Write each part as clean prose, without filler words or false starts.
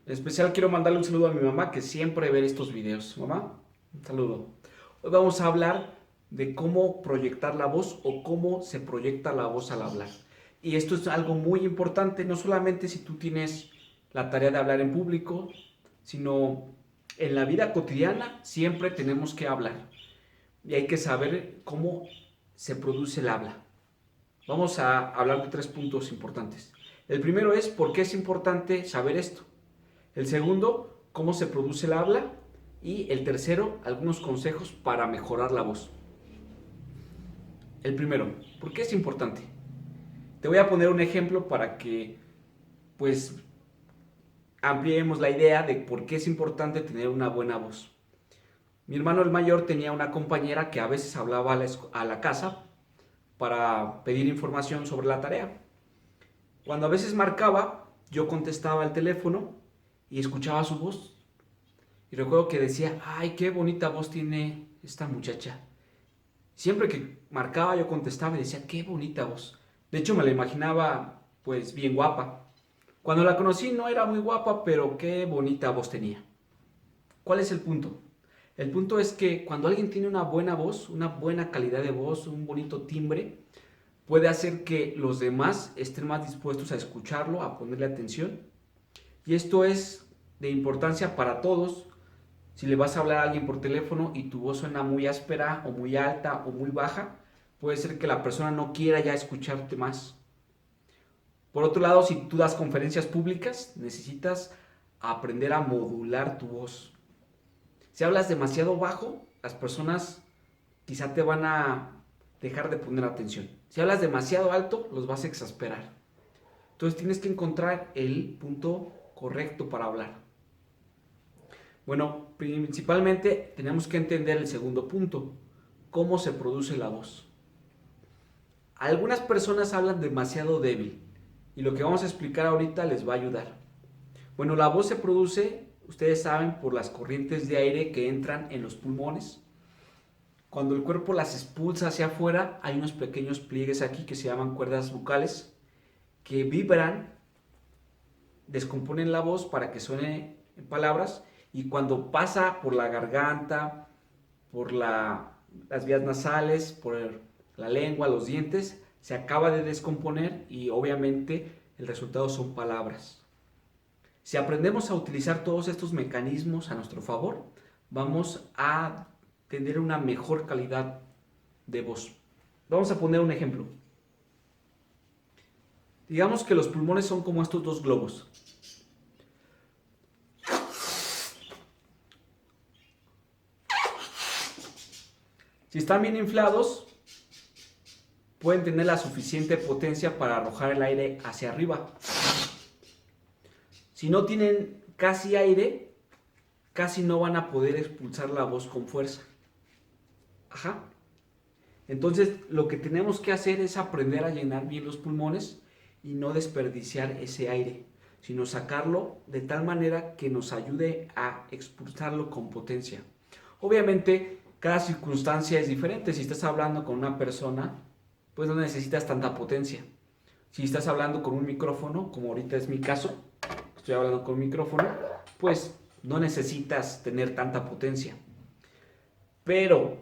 En especial quiero mandarle un saludo a mi mamá que siempre ve estos videos. Mamá, un saludo. Hoy vamos a hablar de cómo proyectar la voz o cómo se proyecta la voz al hablar. Y esto es algo muy importante, no solamente si tú tienes la tarea de hablar en público, sino en la vida cotidiana siempre tenemos que hablar. Y hay que saber cómo se produce el habla. Vamos a hablar de 3 puntos importantes. El primero es por qué es importante saber esto. El segundo, cómo se produce el habla. Y el tercero, algunos consejos para mejorar la voz. El primero, ¿por qué es importante? Te voy a poner un ejemplo para que pues ampliemos la idea de por qué es importante tener una buena voz. Mi hermano el mayor tenía una compañera que a veces hablaba a la casa para pedir información sobre la tarea. Cuando a veces marcaba, yo contestaba el teléfono y escuchaba su voz. Y recuerdo que decía, ay, qué bonita voz tiene esta muchacha. Siempre que marcaba yo contestaba y decía, qué bonita voz. De hecho me la imaginaba pues bien guapa. Cuando la conocí no era muy guapa, pero qué bonita voz tenía. ¿Cuál es el punto? El punto es que cuando alguien tiene una buena voz, una buena calidad de voz, un bonito timbre, puede hacer que los demás estén más dispuestos a escucharlo, a ponerle atención. Y esto es de importancia para todos. Si le vas a hablar a alguien por teléfono y tu voz suena muy áspera o muy alta o muy baja, puede ser que la persona no quiera ya escucharte más. Por otro lado, si tú das conferencias públicas, necesitas aprender a modular tu voz. Si hablas demasiado bajo, las personas quizá te van a dejar de poner atención. Si hablas demasiado alto, los vas a exasperar. Entonces tienes que encontrar el punto correcto para hablar. Bueno, principalmente tenemos que entender el segundo punto, cómo se produce la voz. Algunas personas hablan demasiado débil y lo que vamos a explicar ahorita les va a ayudar. Bueno, la voz se produce, ustedes saben, por las corrientes de aire que entran en los pulmones. Cuando el cuerpo las expulsa hacia afuera, hay unos pequeños pliegues aquí que se llaman cuerdas vocales que vibran, descomponen la voz para que suene en palabras y cuando pasa por la garganta, por las vías nasales, por la lengua, los dientes, se acaba de descomponer y obviamente el resultado son palabras. Si aprendemos a utilizar todos estos mecanismos a nuestro favor, vamos a tener una mejor calidad de voz. Vamos a poner un ejemplo. Digamos que los pulmones son como estos dos globos. Si están bien inflados, pueden tener la suficiente potencia para arrojar el aire hacia arriba. Si no tienen casi aire, casi no van a poder expulsar la voz con fuerza. Ajá. Entonces, lo que tenemos que hacer es aprender a llenar bien los pulmones y no desperdiciar ese aire, sino sacarlo de tal manera que nos ayude a expulsarlo con potencia. Obviamente, cada circunstancia es diferente. Si estás hablando con una persona, pues no necesitas tanta potencia. Si estás hablando con un micrófono, como ahorita es mi caso, estoy hablando con un micrófono, pues no necesitas tener tanta potencia. Pero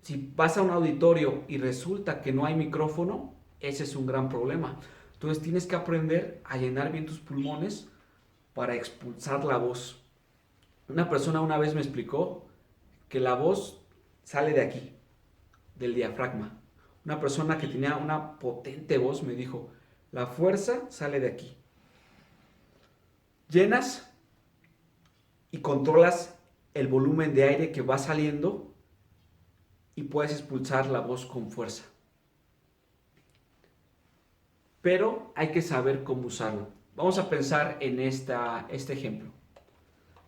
si vas a un auditorio y resulta que no hay micrófono, ese es un gran problema. Entonces tienes que aprender a llenar bien tus pulmones para expulsar la voz. Una persona una vez me explicó que la voz sale de aquí, del diafragma. Una persona que tenía una potente voz me dijo, la fuerza sale de aquí. Llenas y controlas el volumen de aire que va saliendo y puedes expulsar la voz con fuerza. Pero hay que saber cómo usarlo. Vamos a pensar en este ejemplo.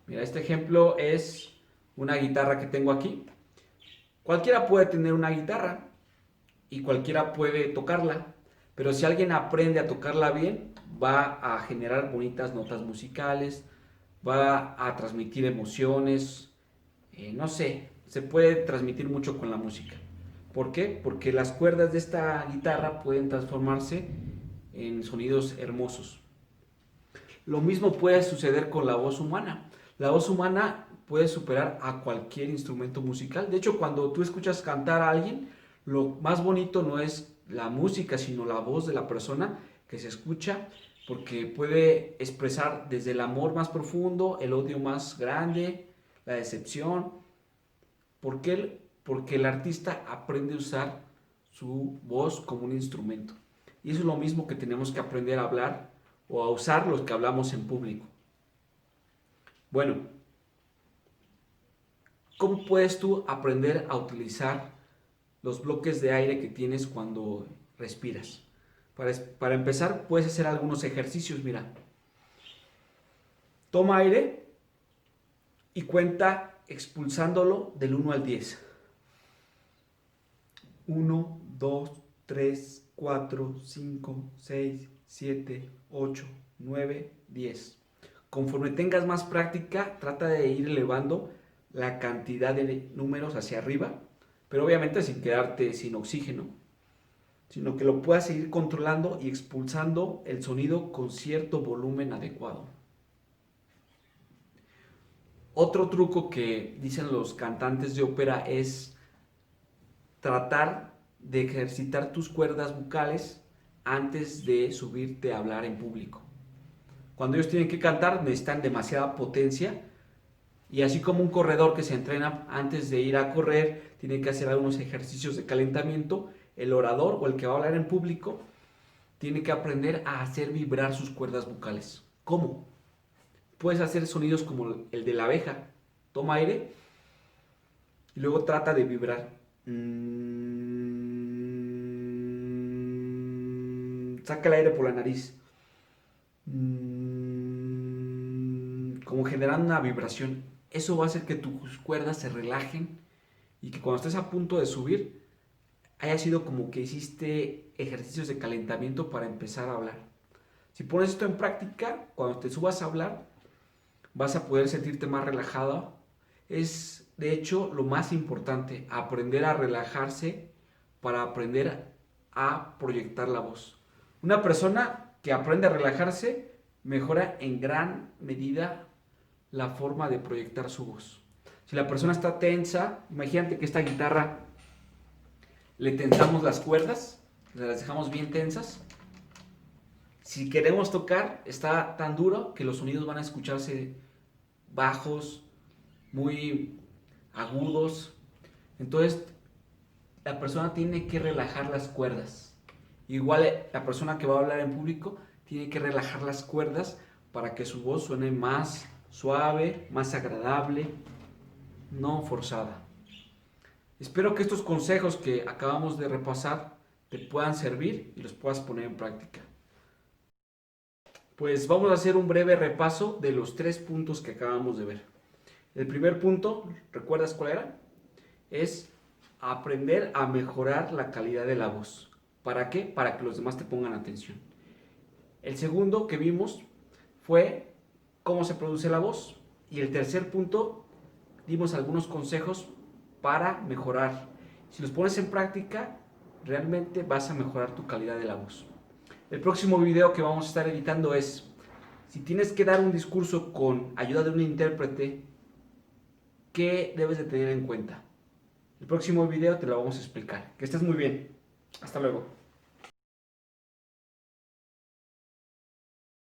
Mira, este ejemplo es una guitarra que tengo aquí. Cualquiera puede tener una guitarra y cualquiera puede tocarla, pero si alguien aprende a tocarla bien, va a generar bonitas notas musicales, va a transmitir emociones, no sé, se puede transmitir mucho con la música. ¿Por qué? Porque las cuerdas de esta guitarra pueden transformarse en sonidos hermosos. Lo mismo puede suceder con la voz humana. La voz humana puede superar a cualquier instrumento musical. De hecho, cuando tú escuchas cantar a alguien, lo más bonito no es la música, sino la voz de la persona que se escucha, porque puede expresar desde el amor más profundo, el odio más grande, la decepción. ¿Por qué? Porque el artista aprende a usar su voz como un instrumento. Y eso es lo mismo que tenemos que aprender a hablar o a usar los que hablamos en público. Bueno, ¿cómo puedes tú aprender a utilizar los bloques de aire que tienes cuando respiras? Para empezar, puedes hacer algunos ejercicios. Mira, toma aire y cuenta expulsándolo del 1 al 10. 1, 2, 3, 4, 5, 6, 7, 8, 9, 10. Conforme tengas más práctica, trata de ir elevando la cantidad de números hacia arriba, pero obviamente sin quedarte sin oxígeno, sino que lo puedas seguir controlando y expulsando el sonido con cierto volumen adecuado. Otro truco que dicen los cantantes de ópera es tratar de ejercitar tus cuerdas vocales antes de subirte a hablar en público. Cuando ellos tienen que cantar necesitan demasiada potencia y así como un corredor que se entrena antes de ir a correr tiene que hacer algunos ejercicios de calentamiento, el orador o el que va a hablar en público tiene que aprender a hacer vibrar sus cuerdas vocales. ¿Cómo? Puedes hacer sonidos como el de la abeja. Toma aire y luego trata de vibrar. Saca el aire por la nariz. Como generando una vibración. Eso va a hacer que tus cuerdas se relajen y que cuando estés a punto de subir haya sido como que hiciste ejercicios de calentamiento para empezar a hablar. Si pones esto en práctica, cuando te subas a hablar, vas a poder sentirte más relajado. Es, de hecho, lo más importante, aprender a relajarse para aprender a proyectar la voz. Una persona que aprende a relajarse mejora en gran medida la forma de proyectar su voz. Si la persona está tensa, imagínate que esta guitarra le tensamos las cuerdas, las dejamos bien tensas. Si queremos tocar, está tan duro que los sonidos van a escucharse bajos, muy agudos. Entonces, la persona tiene que relajar las cuerdas. Igual la persona que va a hablar en público tiene que relajar las cuerdas para que su voz suene más suave, más agradable, no forzada. Espero que estos consejos que acabamos de repasar te puedan servir y los puedas poner en práctica. Pues vamos a hacer un breve repaso de los 3 puntos que acabamos de ver. El primer punto, ¿recuerdas cuál era? Es aprender a mejorar la calidad de la voz. ¿Para qué? Para que los demás te pongan atención. El segundo que vimos fue cómo se produce la voz. Y el tercer punto, dimos algunos consejos para mejorar. Si los pones en práctica, realmente vas a mejorar tu calidad de la voz. El próximo video que vamos a estar editando es, si tienes que dar un discurso con ayuda de un intérprete, ¿qué debes de tener en cuenta? El próximo video te lo vamos a explicar. Que estés muy bien. Hasta luego.